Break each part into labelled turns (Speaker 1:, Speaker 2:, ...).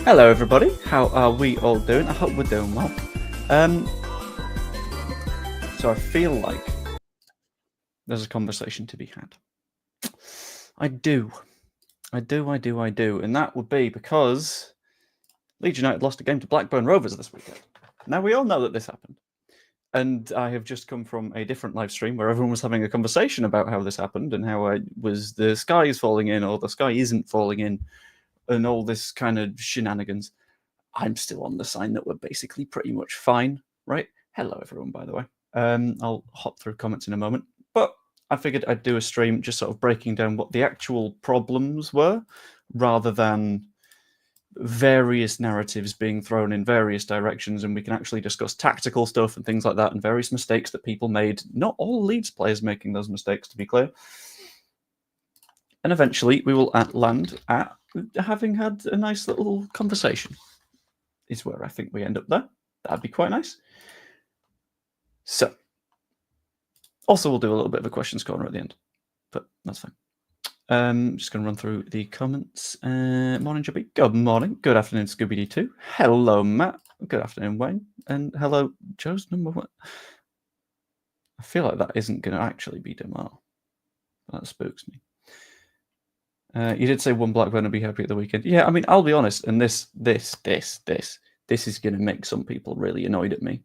Speaker 1: Hello everybody, how are we all doing? I hope we're doing well. So I feel like there's a conversation to be had. I do. And that would be because Leeds United lost a game to Blackburn Rovers this weekend. Now we all know that this happened. And I have just come from a different live stream where everyone was having a conversation about how this happened and how the sky is falling in or the sky isn't falling in and all this kind of shenanigans. I'm still on the sign that we're basically pretty much fine, right? Hello, everyone, by the way. I'll hop through comments in a moment. But I figured I'd do a stream just sort of breaking down what the actual problems were rather than various narratives being thrown in various directions, and we can actually discuss tactical stuff and things like that and various mistakes that people made. Not all Leeds players making those mistakes, to be clear. And eventually we will land at having had a nice little conversation. Is where I think we end up there. That'd be quite nice. So, also we'll do a little bit of a questions corner at the end, but that's fine. Just going to run through the comments. Morning, Jubby. Good morning. Good afternoon, Scooby-Doo. Hello, Matt. Good afternoon, Wayne. And hello, Joe's number one. I feel like that isn't going to actually be Demar. That spooks me. You did say one Blackburn would be happy at the weekend. Yeah, I mean, I'll be honest, and this is going to make some people really annoyed at me.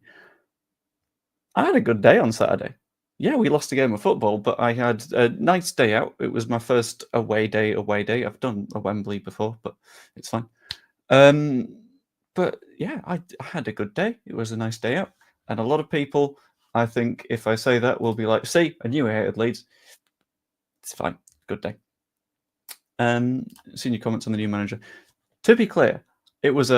Speaker 1: I had a good day on Saturday. Yeah, we lost a game of football, but I had a nice day out. It was my first away day. I've done a Wembley before, but it's fine. But yeah, I had a good day. It was a nice day out. And a lot of people, I think, if I say that, will be like, see, I knew I hated Leeds. It's fine. Good day. Seen your comments on the new manager. To be clear, it was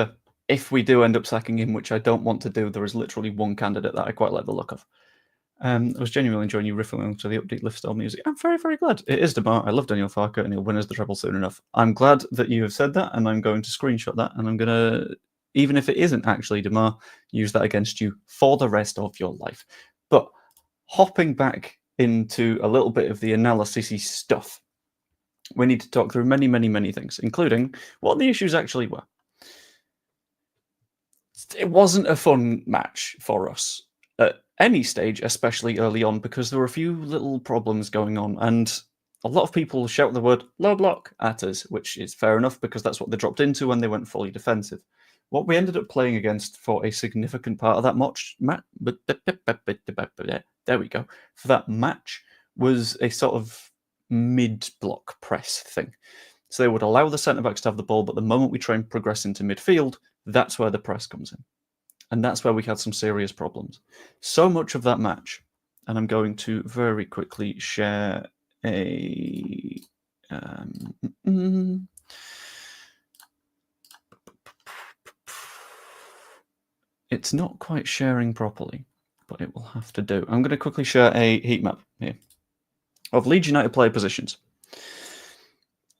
Speaker 1: if we do end up sacking him, which I don't want to do, there is literally one candidate that I quite like the look of. I was genuinely enjoying you riffing onto the update lift style music. I'm very, very glad. It is Demar. I love Daniel Farke, and he'll win us the treble soon enough. I'm glad that you have said that, and I'm going to screenshot that, and I'm going to, even if it isn't actually Demar, use that against you for the rest of your life. But hopping back into a little bit of the analysis-y stuff, we need to talk through many, many, many things, including what the issues actually were. It wasn't a fun match for us at any stage, especially early on, because there were a few little problems going on, and a lot of people shout the word low block at us, which is fair enough because that's what they dropped into when they went fully defensive. What we ended up playing against for a significant part of that match, there we go, for that match was a sort of mid-block press thing. So they would allow the centre-backs to have the ball, but the moment we try and progress into midfield, that's where the press comes in. And that's where we had some serious problems. So much of that match, and I'm going to very quickly share a... It's not quite sharing properly, but it will have to do. I'm going to quickly share a heat map here of Leeds United player positions.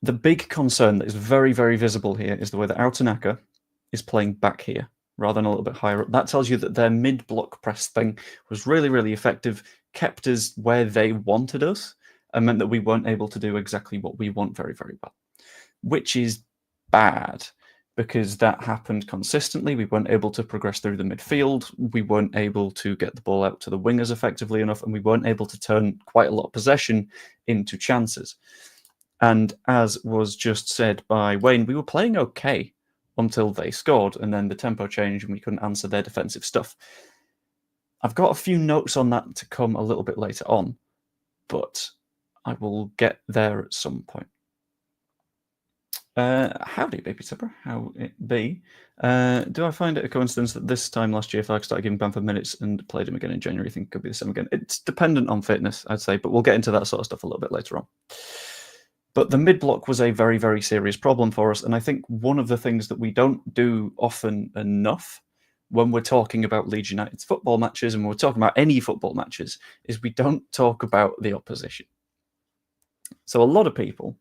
Speaker 1: The big concern that is very, very visible here is the way that Outanaka is playing back here rather than a little bit higher up. That tells you that their mid-block press thing was really, really effective, kept us where they wanted us, and meant that we weren't able to do exactly what we want very, very well, which is bad because that happened consistently. We weren't able to progress through the midfield. We weren't able to get the ball out to the wingers effectively enough, and we weren't able to turn quite a lot of possession into chances. And as was just said by Wayne, we were playing okay until they scored, and then the tempo changed and we couldn't answer their defensive stuff. I've got a few notes on that to come a little bit later on, but I will get there at some point. Howdy, baby Tipper. How it be? Do I find it a coincidence that this time last year Farke started giving Bamford minutes and played him again in January? I think it could be the same again. It's dependent on fitness, I'd say, but we'll get into that sort of stuff a little bit later on. But the mid-block was a very, very serious problem for us, and I think one of the things that we don't do often enough when we're talking about Leeds United's football matches, and we're talking about any football matches, is we don't talk about the opposition. So a lot of people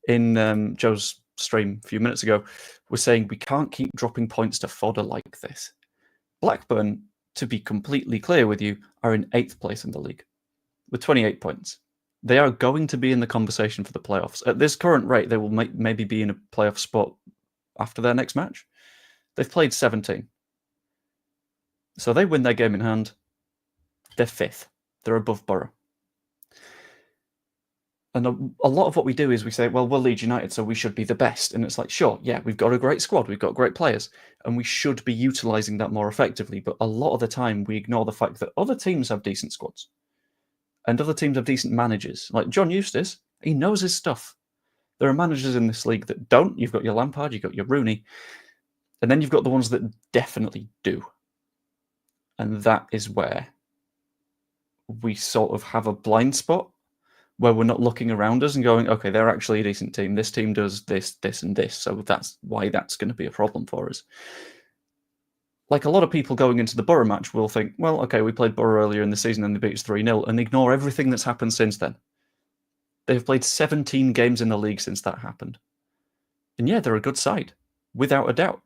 Speaker 1: in Joe's stream a few minutes ago were saying we can't keep dropping points to fodder like this. Blackburn to be completely clear with you, are in 8th place in the league with 28 points. They are going to be in the conversation for the playoffs. At this current rate, they will maybe be in a playoff spot after their next match. They've played 17. So they win their game in hand. They're 5th. They're above Borough. And a lot of what we do is we say, well, we're Leeds United, so we should be the best. And it's like, sure, yeah, we've got a great squad, we've got great players, and we should be utilising that more effectively. But a lot of the time, we ignore the fact that other teams have decent squads. And other teams have decent managers. Like John Eustace, he knows his stuff. There are managers in this league that don't. You've got your Lampard, you've got your Rooney. And then you've got the ones that definitely do. And that is where we sort of have a blind spot, where we're not looking around us and going, okay, they're actually a decent team. This team does this, this, and this. So that's why that's going to be a problem for us. Like a lot of people going into the Borough match will think, well, okay, we played Borough earlier in the season and they beat us 3-0, and ignore everything that's happened since then. They've played 17 games in the league since that happened. And yeah, they're a good side, without a doubt.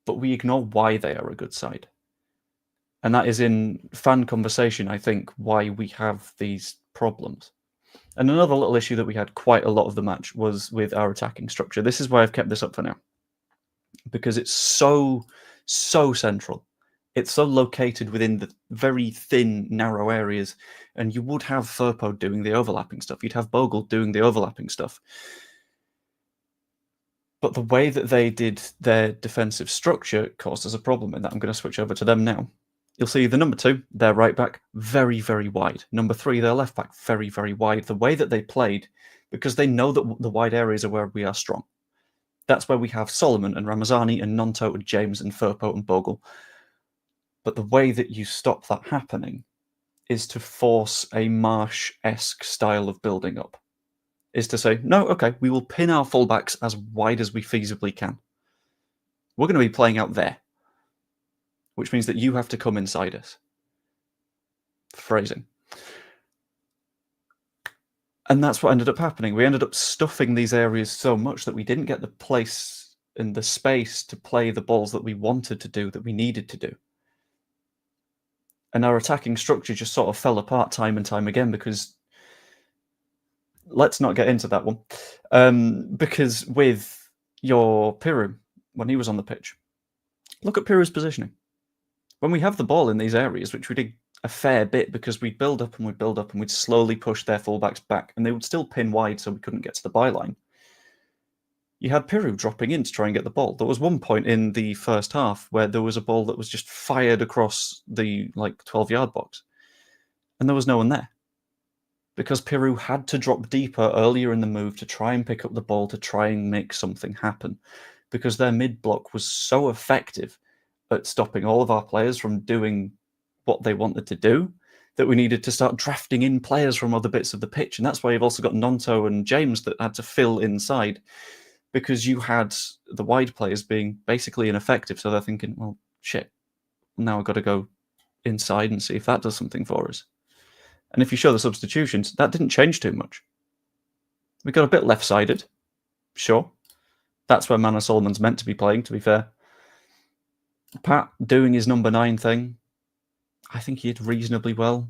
Speaker 1: But we ignore why they are a good side. And that is in fan conversation, I think, why we have these problems. And another little issue that we had quite a lot of the match was with our attacking structure. This is why I've kept this up for now. Because it's so central. It's so located within the very thin, narrow areas. And you would have Firpo doing the overlapping stuff. You'd have Bogle doing the overlapping stuff. But the way that they did their defensive structure caused us a problem in that. I'm going to switch over to them now. You'll see the number 2, their right back, very, very wide. Number 3, their left back, very, very wide. The way that they played, because they know that the wide areas are where we are strong. That's where we have Solomon and Ramazani and Nonto and James and Firpo and Bogle. But the way that you stop that happening is to force a Marsh-esque style of building up. Is to say, no, okay, we will pin our fullbacks as wide as we feasibly can. We're going to be playing out there, which means that you have to come inside us. Phrasing. And that's what ended up happening. We ended up stuffing these areas so much that we didn't get the place and the space to play the balls that we wanted to do, that we needed to do. And our attacking structure just sort of fell apart time and time again because... Let's not get into that one. Because with your Piru, when he was on the pitch, look at Piru's positioning. When we have the ball in these areas, which we did a fair bit because we'd build up and we'd build up and we'd slowly push their fullbacks back and they would still pin wide so we couldn't get to the byline. You had Piru dropping in to try and get the ball. There was one point in the first half where there was a ball that was just fired across the 12-yard box and there was no one there. Because Piru had to drop deeper earlier in the move to try and pick up the ball to try and make something happen. Because their mid-block was so effective at stopping all of our players from doing what they wanted to do that we needed to start drafting in players from other bits of the pitch. And that's why you've also got Nonto and James that had to fill inside because you had the wide players being basically ineffective. So they're thinking, well, shit, now I've got to go inside and see if that does something for us. And if you show the substitutions, that didn't change too much. We got a bit left-sided, sure. That's where Manor Solomon's meant to be playing, to be fair. Pat doing his number 9 thing, I think he did reasonably well.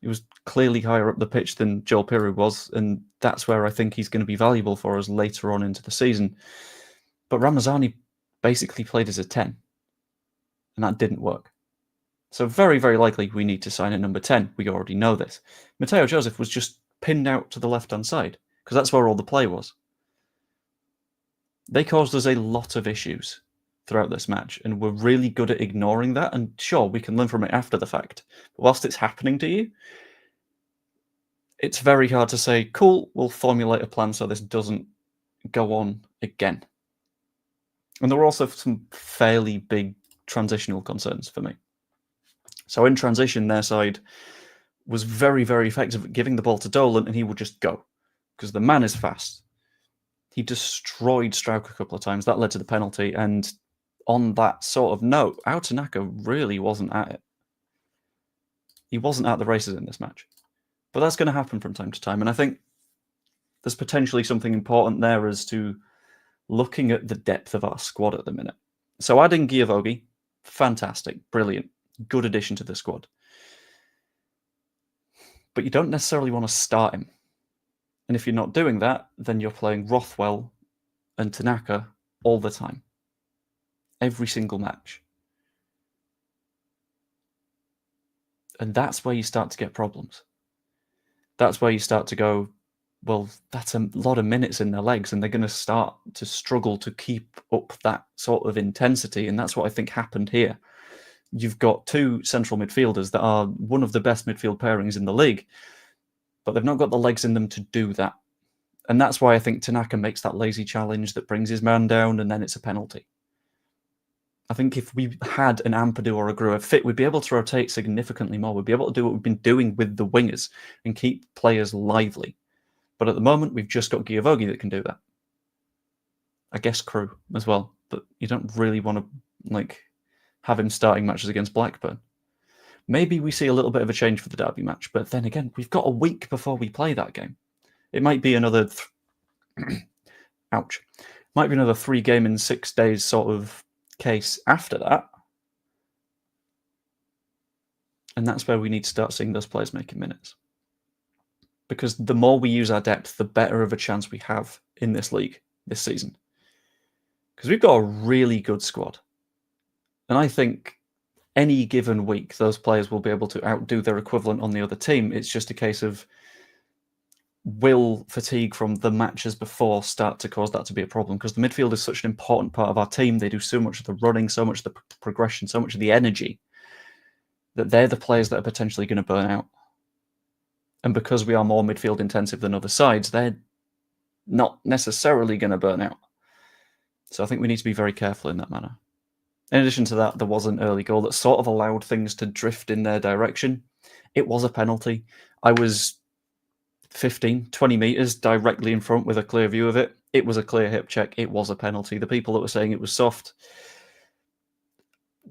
Speaker 1: He was clearly higher up the pitch than Joel Piru was, and that's where I think he's going to be valuable for us later on into the season. But Ramazani basically played as a 10, and that didn't work. So very, very likely we need to sign a number 10. We already know this. Mateo Joseph was just pinned out to the left-hand side, because that's where all the play was. They caused us a lot of issues throughout this match, and we're really good at ignoring that, and sure, we can learn from it after the fact. But whilst it's happening to you, it's very hard to say, cool, we'll formulate a plan so this doesn't go on again. And there were also some fairly big transitional concerns for me. So in transition, their side was very, very effective at giving the ball to Dolan, and he would just go, because the man is fast. He destroyed Strauch a couple of times. That led to the penalty, and on that sort of note, Autanaka really wasn't at it. He wasn't at the races in this match. But that's going to happen from time to time, and I think there's potentially something important there as to looking at the depth of our squad at the minute. So adding Giavogi, fantastic, brilliant, good addition to the squad. But you don't necessarily want to start him. And if you're not doing that, then you're playing Rothwell and Tanaka all the time. Every single match. And that's where you start to get problems. That's where you start to go, well, that's a lot of minutes in their legs, and they're going to start to struggle to keep up that sort of intensity. And that's what I think happened here. You've got two central midfielders that are one of the best midfield pairings in the league, but they've not got the legs in them to do that. And that's why I think Tanaka makes that lazy challenge that brings his man down, and then it's a penalty. I think if we had an Ampadu or a Grua fit, we'd be able to rotate significantly more. We'd be able to do what we've been doing with the wingers and keep players lively. But at the moment, we've just got Giavogi that can do that. I guess Crew as well, but you don't really want to have him starting matches against Blackburn. Maybe we see a little bit of a change for the derby match, but then again, we've got a week before we play that game. It might be another ouch. Might be another 3 game in 6 days sort of case after that. And that's where we need to start seeing those players making minutes. Because the more we use our depth, the better of a chance we have in this league this season. Because we've got a really good squad. And I think any given week, those players will be able to outdo their equivalent on the other team. It's just a case of, will fatigue from the matches before start to cause that to be a problem? Because the midfield is such an important part of our team. They do so much of the running, so much of the progression, so much of the energy, that they're the players that are potentially going to burn out. And because we are more midfield intensive than other sides, they're not necessarily going to burn out. So I think we need to be very careful in that manner. In addition to that, there was an early goal that sort of allowed things to drift in their direction. It was a penalty. I was 15, 20 metres directly in front with a clear view of it. It was a clear hip check. It was a penalty. The people that were saying it was soft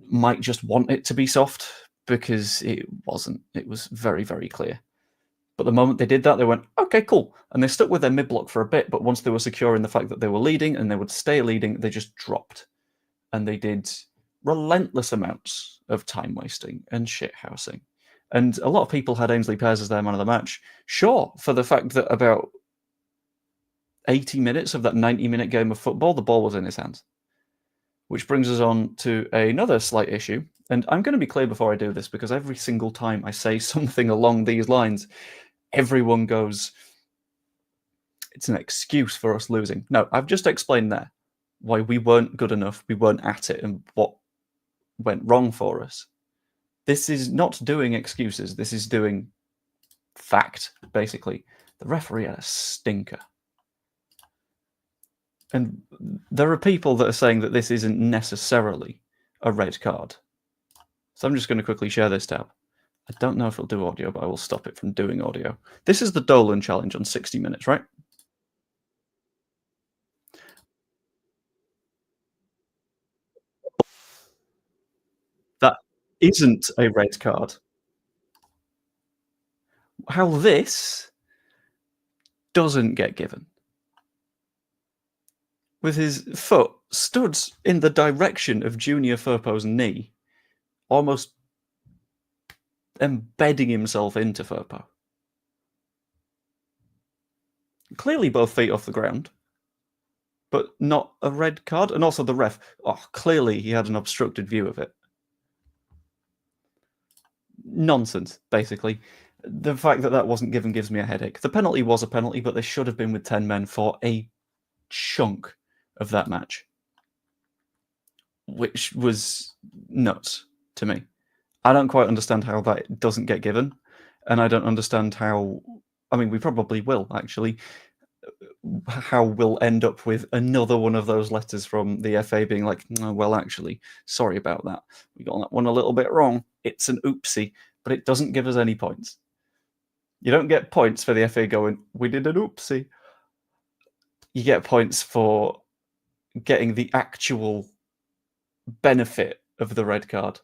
Speaker 1: might just want it to be soft, because it wasn't. It was very, very clear. But the moment they did that, they went, okay, cool. And they stuck with their mid-block for a bit, but once they were secure in the fact that they were leading and they would stay leading, they just dropped. And they did relentless amounts of time wasting and shithousing. And a lot of people had Ainsley Pears as their man of the match. Sure, for the fact that about 80 minutes of that 90-minute game of football, the ball was in his hands. Which brings us on to another slight issue. And I'm going to be clear before I do this, because every single time I say something along these lines, everyone goes, it's an excuse for us losing. No, I've just explained there why we weren't good enough, we weren't at it, and what went wrong for us. This is not doing excuses. This is doing fact, basically. The referee had a stinker. And there are people that are saying that this isn't necessarily a red card. So I'm just going to quickly share this tab. I don't know if it'll do audio, but I will stop it from doing audio. This is the Dolan challenge on 60 minutes, right? That isn't a red card. How this doesn't get given. With his foot stood in the direction of Junior Firpo's knee, almost embedding himself into Firpo. Clearly both feet off the ground, but not a red card. And also the ref, clearly he had an obstructed view of it. Nonsense, basically. The fact that that wasn't given gives me a headache. The penalty was a penalty, but they should have been with 10 men for a chunk of that match, which was nuts to me. I don't quite understand how that doesn't get given, and I don't understand how, I mean, we probably will, actually, how we'll end up with another one of those letters from the FA being like, oh, well, actually, sorry about that. We got that one a little bit wrong. It's an oopsie, but it doesn't give us any points. You don't get points for the FA going, we did an oopsie. You get points for getting the actual benefit of the red card,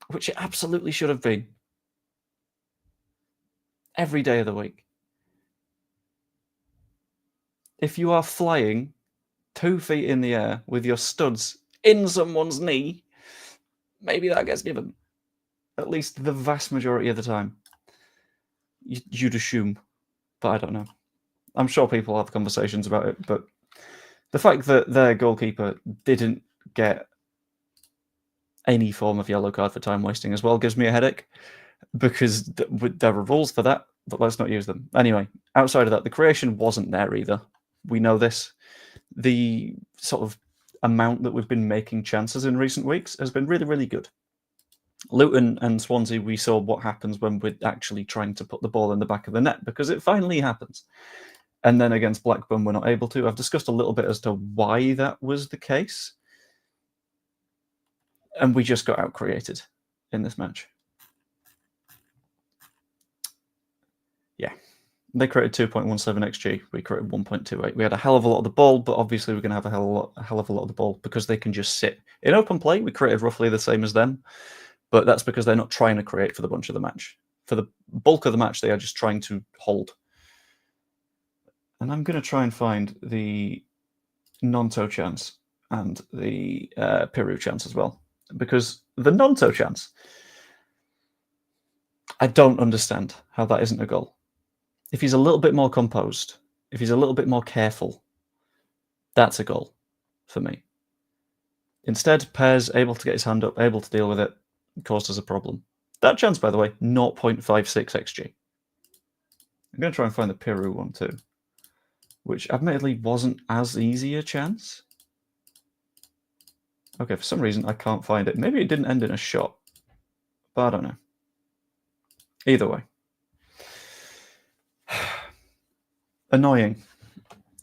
Speaker 1: which it absolutely should have been. Every day of the week. If you are flying 2 feet in the air with your studs in someone's knee, maybe that gets given. At least the vast majority of the time. You'd assume, but I don't know. I'm sure people have conversations about it, but the fact that their goalkeeper didn't get any form of yellow card for time wasting as well gives me a headache, because there are rules for that, but let's not use them. Anyway, outside of that, the creation wasn't there either. We know this. The sort of amount that we've been making chances in recent weeks has been really, really good. Luton and Swansea, we saw what happens when we're actually trying to put the ball in the back of the net, because it finally happens. And then against Blackburn, we're not able to. I've discussed a little bit as to why that was the case. And we just got out-created in this match. Yeah. They created 2.17 XG. We created 1.28. We had a hell of a lot of the ball, but obviously we're going to have a hell of a lot of the ball because they can just sit. In open play, we created roughly the same as them, but that's because they're not trying to create for the bunch of the match. For the bulk of the match, they are just trying to hold. And I'm going to try and find the Nonto chance and the Peru chance as well, because the Nonto chance, I don't understand how that isn't a goal. If he's a little bit more composed, if he's a little bit more careful, that's a goal for me. Instead, Pear's able to get his hand up, able to deal with it, caused us a problem. That chance, by the way, 0.56 XG. I'm going to try and find the Peru one too, which admittedly wasn't as easy a chance. Okay, for some reason I can't find it. Maybe it didn't end in a shot, but I don't know. Either way. Annoying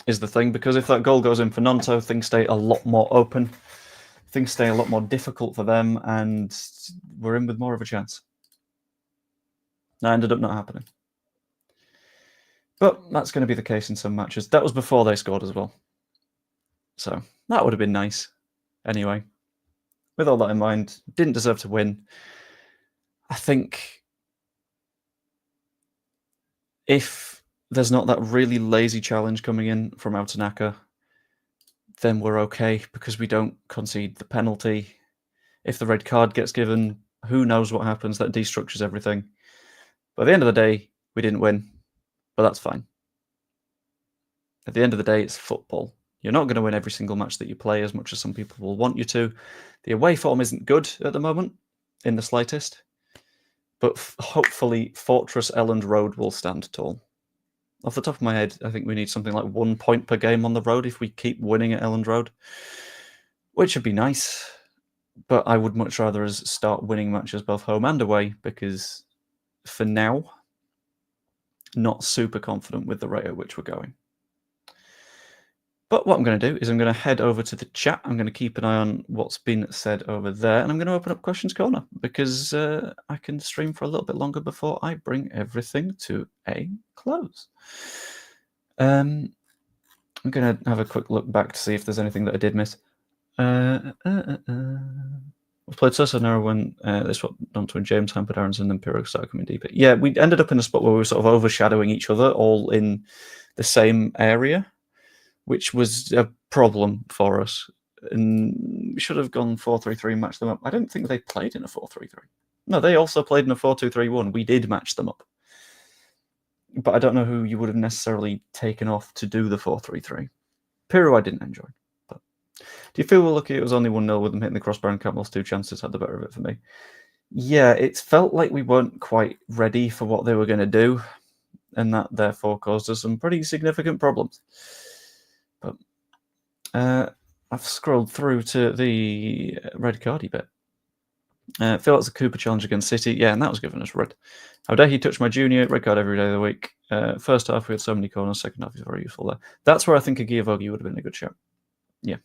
Speaker 1: is the thing, because if that goal goes in for Nonto, things stay a lot more open. Things stay a lot more difficult for them, and we're in with more of a chance. That ended up not happening. But that's going to be the case in some matches. That was before they scored as well. So that would have been nice. Anyway, with all that in mind, didn't deserve to win. I think if there's not that really lazy challenge coming in from Outanaka, then we're okay, because we don't concede the penalty. If the red card gets given, who knows what happens? That destructures everything. But at the end of the day, we didn't win, but that's fine. At the end of the day, it's football. You're not going to win every single match that you play, as much as some people will want you to. The away form isn't good at the moment, in the slightest. But hopefully Fortress Elland Road will stand tall. Off the top of my head, I think we need something like 1 point per game on the road if we keep winning at Elland Road, which would be nice. But I would much rather us start winning matches both home and away, because for now, not super confident with the rate at which we're going. But what I'm going to do is I'm going to head over to the chat. I'm going to keep an eye on what's been said over there, and I'm going to open up Questions Corner, because I can stream for a little bit longer before I bring everything to a close. I'm going to have a quick look back to see if there's anything that I did miss. We've played so narrow when they swapped onto James hampered Aronson, and then Pirro started coming deeper. Yeah, we ended up in a spot where we were sort of overshadowing each other, all in the same area, which was a problem for us. And we should have gone 4-3-3, match them up. I don't think they played in a 4-3-3. No, they also played in a 4-2-3-1. We did match them up. But I don't know who you would have necessarily taken off to do the 4-3-3. Pirro I didn't enjoy. But do you feel we're lucky it was only 1-0 with them hitting the crossbar and Campbell's 2 chances had the better of it for me? Yeah, it felt like we weren't quite ready for what they were going to do, and that therefore caused us some pretty significant problems. But I've scrolled through to the red cardy bit. Feel it's a Cooper challenge against City. Yeah, and that was given us red. How dare he touch my junior? Red card every day of the week. First half, we had so many corners. Second half is very useful there. That's where I think a Giavogi would have been a good shot. Yeah.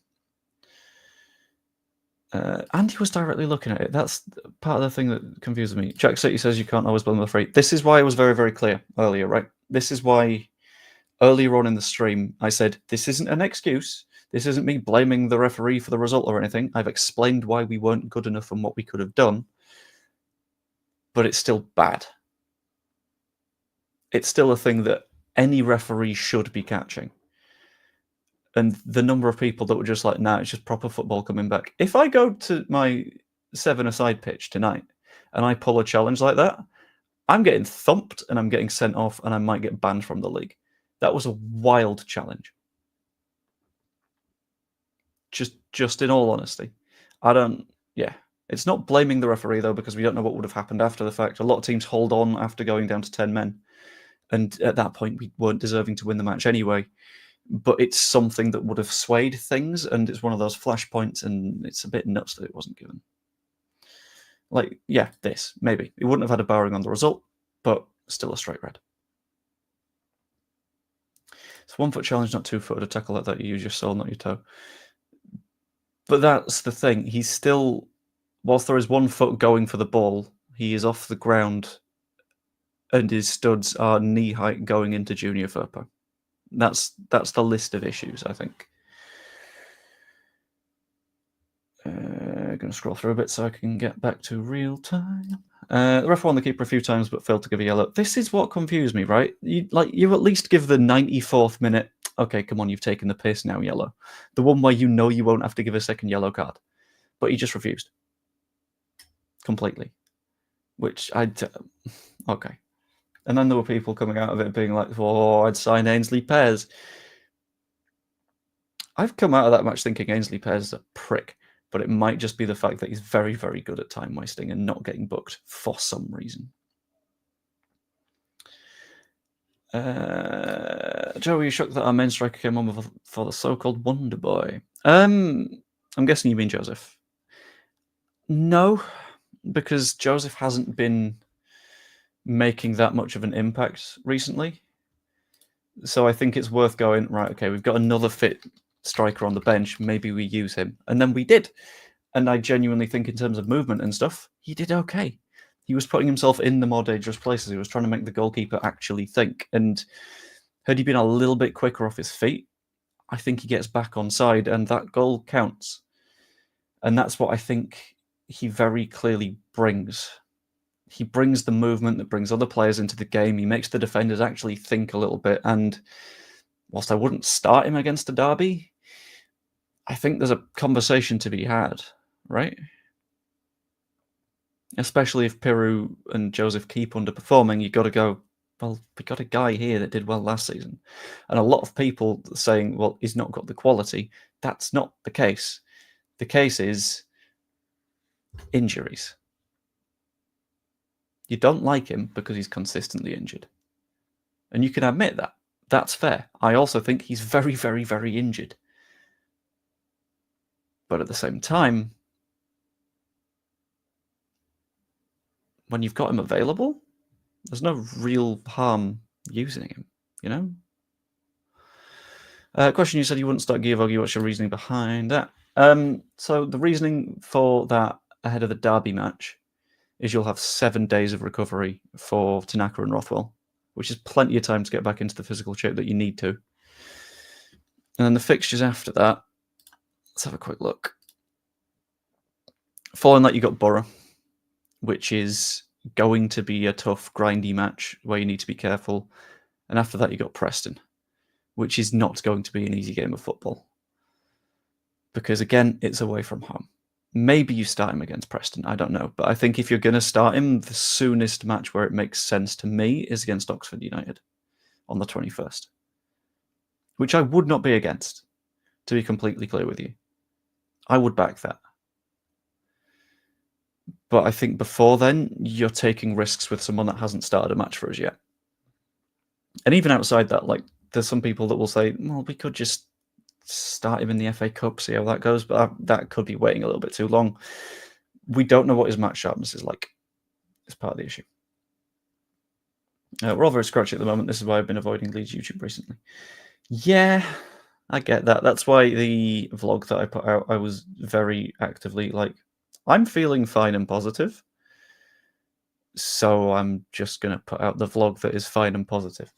Speaker 1: Andy was directly looking at it. That's part of the thing that confuses me. Jack City says you can't always blame the referee. This is why I was very, very clear earlier, right? This is why earlier on in the stream I said this isn't an excuse. This isn't me blaming the referee for the result or anything. I've explained why we weren't good enough and what we could have done. But it's still bad. It's still a thing that any referee should be catching. And the number of people that were just like, nah, it's just proper football coming back. If I go to my 7-a-side pitch tonight and I pull a challenge like that, I'm getting thumped and I'm getting sent off and I might get banned from the league. That was a wild challenge. Just in all honesty. It's not blaming the referee, though, because we don't know what would have happened after the fact. A lot of teams hold on after going down to 10 men. And at that point, we weren't deserving to win the match anyway. But it's something that would have swayed things, and it's one of those flashpoints, and it's a bit nuts that it wasn't given. This, maybe. It wouldn't have had a bearing on the result, but still a straight red. It's 1 foot challenge, not 2 foot. To tackle like that, you use your sole, not your toe. But that's the thing. He's still, whilst there is 1 foot going for the ball, he is off the ground, and his studs are knee height going into junior FERPA. That's the list of issues, I think. Going to scroll through a bit so I can get back to real time. The ref won the keeper a few times but failed to give a yellow. This is what confused me, right? You at least give the 94th minute, okay, come on, you've taken the piss now, yellow. The one where you know you won't have to give a second yellow card. But he just refused. Completely. Which okay. And then there were people coming out of it being like, oh, I'd sign Ainsley Pears. I've come out of that match thinking Ainsley Pears is a prick, but it might just be the fact that he's very, very good at time wasting and not getting booked for some reason. Joe, are you shocked that our main striker came on for the so-called Wonder Boy? I'm guessing you mean Joseph. No, because Joseph hasn't been making that much of an impact recently. So I think it's worth going, right, okay, we've got another fit striker on the bench, maybe we use him. And then we did. And I genuinely think in terms of movement and stuff, he did okay. He was putting himself in the more dangerous places. He was trying to make the goalkeeper actually think. And had he been a little bit quicker off his feet, I think he gets back on side and that goal counts. And that's what I think he very clearly brings. He brings the movement that brings other players into the game. He makes the defenders actually think a little bit. And whilst I wouldn't start him against a derby, I think there's a conversation to be had, right? Especially if Piru and Joseph keep underperforming, you've got to go, well, we got a guy here that did well last season. And a lot of people saying, well, he's not got the quality. That's not the case. The case is injuries. You don't like him because he's consistently injured. And you can admit that. That's fair. I also think he's very, very, very injured. But at the same time, when you've got him available, there's no real harm using him, you know? Question, you said you wouldn't start Giavogi. What's your reasoning behind that? So the reasoning for that ahead of the derby match is you'll have 7 days of recovery for Tanaka and Rothwell, which is plenty of time to get back into the physical shape that you need to. And then the fixtures after that, let's have a quick look. Following that, you got Borough, which is going to be a tough, grindy match where you need to be careful. And after that, you got Preston, which is not going to be an easy game of football. Because again, it's away from home. Maybe you start him against Preston, I don't know. But I think if you're going to start him, the soonest match where it makes sense to me is against Oxford United on the 21st. Which I would not be against, to be completely clear with you. I would back that. But I think before then, you're taking risks with someone that hasn't started a match for us yet. And even outside that, like, there's some people that will say, well, we could just start him in the FA Cup, see how that goes, but that could be waiting a little bit too long. We don't know what his match sharpness is like. It's part of the issue. We're all very scratchy at the moment. This is why I've been avoiding Leeds YouTube recently. Yeah, I get that. That's why the vlog that I put out, I was very actively like, I'm feeling fine and positive, so I'm just going to put out the vlog that is fine and positive.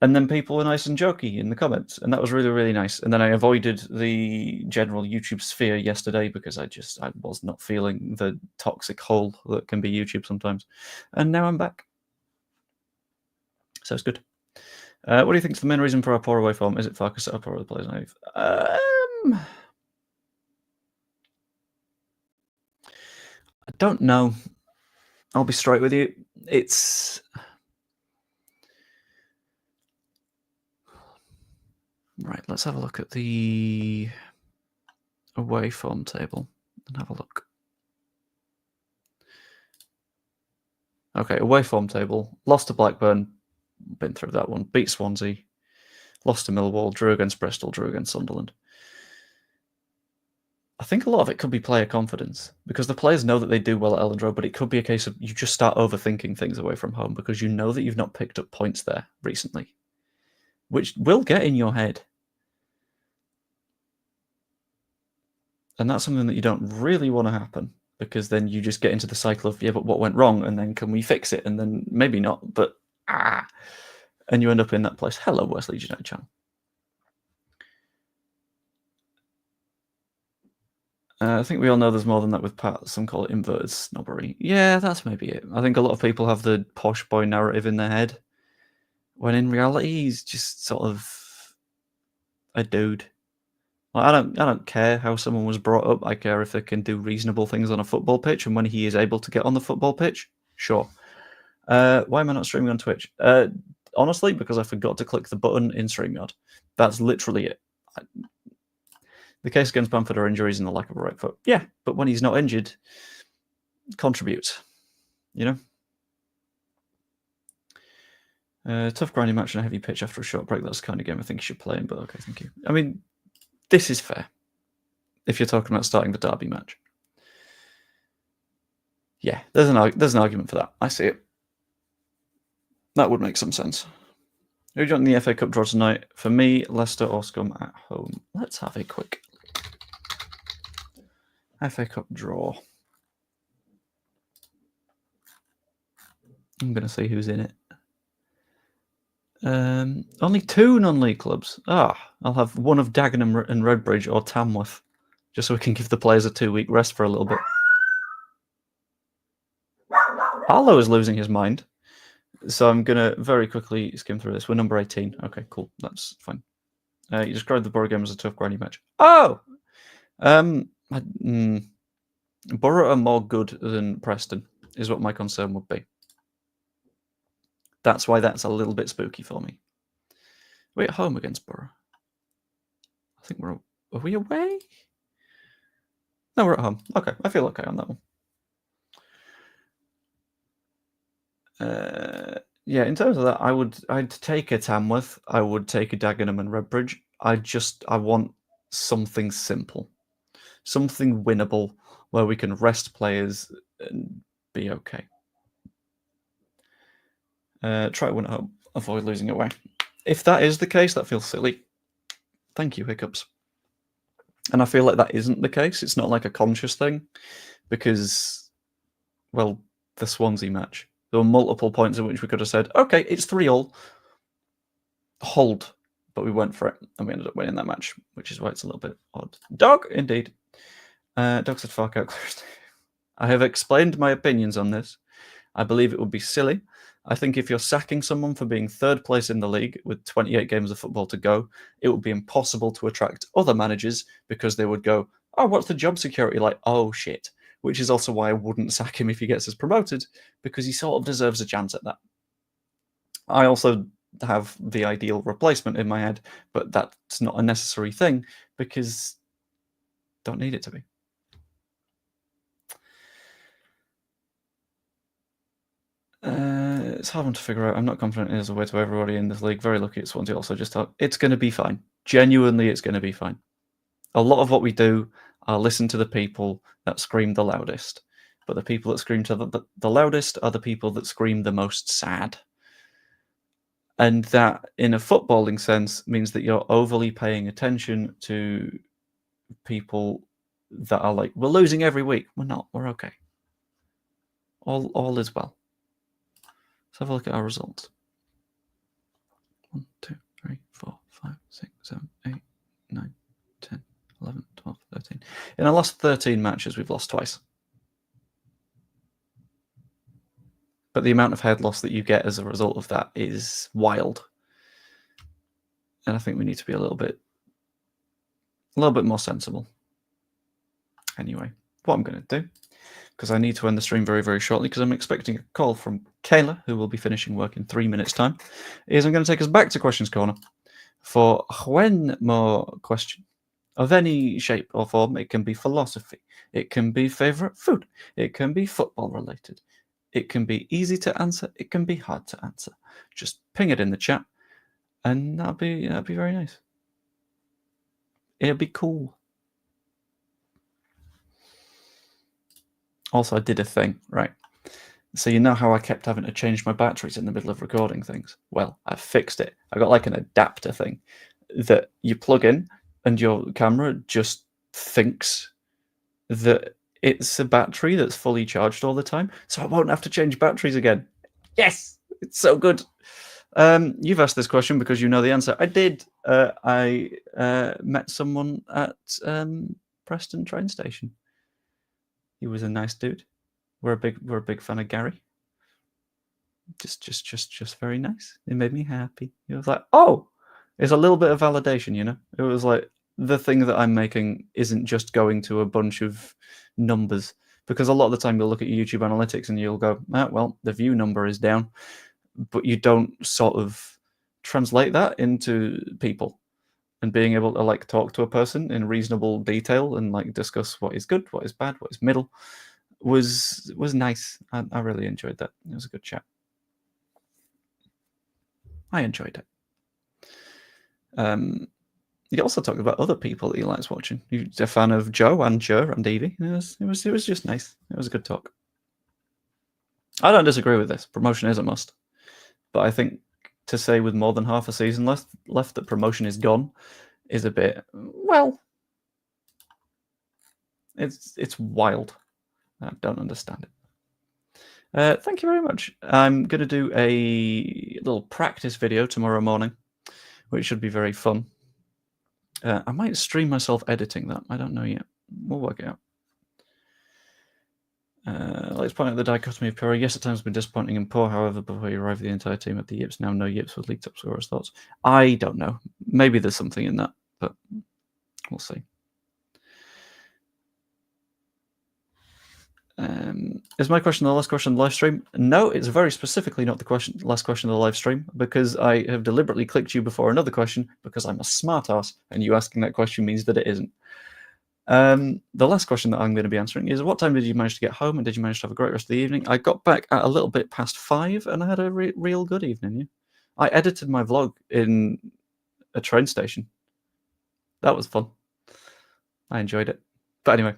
Speaker 1: And then people were nice and jokey in the comments, and that was really, really nice. And then I avoided the general YouTube sphere yesterday because I was not feeling the toxic hole that can be YouTube sometimes. And now I'm back. So it's good. What do you think is the main reason for our poor away form? Is it Farke set up or are the players naive? I don't know. I'll be straight with you. It's right. Let's have a look at the away form table and have a look. Okay, away form table. Lost to Blackburn. Been through that one. Beat Swansea. Lost to Millwall. Drew against Bristol. Drew against Sunderland. I think a lot of it could be player confidence because the players know that they do well at Elland Road, but it could be a case of you just start overthinking things away from home because you know that you've not picked up points there recently, which will get in your head. And that's something that you don't really want to happen because then you just get into the cycle of, yeah, but what went wrong? And then can we fix it? And then maybe not, but and you end up in that place. Hello, West Leeds United channel. I think we all know there's more than that with Pat. Some call it inverted snobbery. Yeah, that's maybe it. I think a lot of people have the posh boy narrative in their head, when in reality he's just sort of a dude. Like, I don't care how someone was brought up. I care if they can do reasonable things on a football pitch, and when he is able to get on the football pitch, sure. Why am I not streaming on Twitch? Honestly, because I forgot to click the button in StreamYard. That's literally it. The case against Bamford are injuries and the lack of a right foot. Yeah, but when he's not injured, contributes. You know? Tough grinding match and a heavy pitch after a short break. That's the kind of game I think you should play in, but okay, thank you. I mean, this is fair. If you're talking about starting the derby match. Yeah, there's an argument for that. I see it. That would make some sense. Who do you want in the FA Cup draw tonight? For me, Leicester or Scum at home. Let's have a quick FA Cup draw. I'm going to see who's in it. Only 2 non-league clubs. I'll have one of Dagenham and Redbridge or Tamworth, just so we can give the players a 2-week rest for a little bit. Arlo is losing his mind, so I'm going to very quickly skim through this. We're number 18. Okay, cool. That's fine. You described the Borough game as a tough, grindy match. Oh! Borough are more good than Preston, is what my concern would be. That's why that's a little bit spooky for me. We're at home against Borough. I think are we away? No, we're at home. Okay, I feel okay on that one. Yeah, in terms of that, I'd take a Tamworth. I would take a Dagenham and Redbridge. I want something simple, something winnable, where we can rest players and be okay. Try to win at home. Avoid losing away. If that is the case, that feels silly. Thank you, Hiccups. And I feel like that isn't the case. It's not like a conscious thing because, well, the Swansea match. There were multiple points in which we could have said, okay, it's 3-3. Hold. But we went for it, and we ended up winning that match, which is why it's a little bit odd. Dog, indeed. Dog said, fuck out. I have explained my opinions on this. I believe it would be silly. I think if you're sacking someone for being 3rd place in the league with 28 games of football to go, it would be impossible to attract other managers because they would go, oh, what's the job security like? Oh, shit. Which is also why I wouldn't sack him if he gets us promoted, because he sort of deserves a chance at that. I also have the ideal replacement in my head, but that's not a necessary thing because don't need it to be. It's hard one to figure out. I'm not confident it is a way to everybody in this league. Very lucky at Swansea. Also, just thought it's going to be fine. Genuinely, it's going to be fine. A lot of what we do are listen to the people that scream the loudest. But the people that scream to the loudest are the people that scream the most sad. And that, in a footballing sense, means that you're overly paying attention to people that are like, we're losing every week. We're not. We're okay. All is well. Let's have a look at our results. 1, 2, 3, 4, 5, 6, 7, 8, 9, 10, 11, 12, 13. In our last 13 matches, we've lost twice. But the amount of head loss that you get as a result of that is wild. And I think we need to be a little bit more sensible. Anyway, what I'm going to do, because I need to end the stream very, very shortly, because I'm expecting a call from Kayla, who will be finishing work in 3 minutes' time, is I'm going to take us back to Questions Corner for one more question of any shape or form. It can be philosophy, it can be favourite food, it can be football related, it can be easy to answer, it can be hard to answer. Just ping it in the chat, and that'd be very nice. It'd be cool. Also, I did a thing, right? So you know how I kept having to change my batteries in the middle of recording things? Well, I fixed it. I got like an adapter thing that you plug in, and your camera just thinks that it's a battery that's fully charged all the time, so I won't have to change batteries again. Yes, it's so good. You've asked this question because you know the answer. I did. I met someone at Preston train station. He was a nice dude. We're a big fan of Gary. Just very nice. It made me happy. It was like, oh, it's a little bit of validation, you know. It was like the thing that I'm making isn't just going to a bunch of numbers, because a lot of the time you'll look at your YouTube analytics and you'll go, well, the view number is down, but you don't sort of translate that into people and being able to like talk to a person in reasonable detail and like discuss what is good, what is bad, what is middle was nice. I really enjoyed that. It was a good chat. I enjoyed it. He also talked about other people that he likes watching. He's a fan of Joe and Jer and Evie. It was just nice. It was a good talk. I don't disagree with this. Promotion is a must, but I think to say with more than half a season left that promotion is gone is a bit, well, it's wild. I don't understand it. Thank you very much. I'm going to do a little practice video tomorrow morning, which should be very fun. I might stream myself editing that. I don't know yet. We'll work it out. Let's point out the dichotomy of pure. Yes, at times been disappointing and poor. However, before you arrive at the entire team at the Yips, now no Yips with league top scorers' thoughts. I don't know. Maybe there's something in that, but we'll see. Is my question the last question of the live stream? No, it's very specifically not the last question of the live stream, because I have deliberately clicked you before another question because I'm a smart ass, and you asking that question means that it isn't. The last question that I'm going to be answering is, what time did you manage to get home, and did you manage to have a great rest of the evening? I got back at a little bit past 5, and I had a real good evening. Yeah? I edited my vlog in a train station. That was fun. I enjoyed it. But anyway,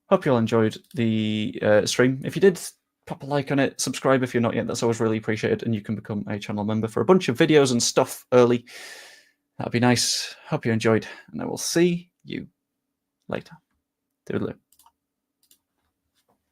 Speaker 1: hope you all enjoyed the stream. If you did, pop a like on it, subscribe if you're not yet. That's always really appreciated, and you can become a channel member for a bunch of videos and stuff early. That'd be nice. Hope you enjoyed, and I will see you later. Toodaloo.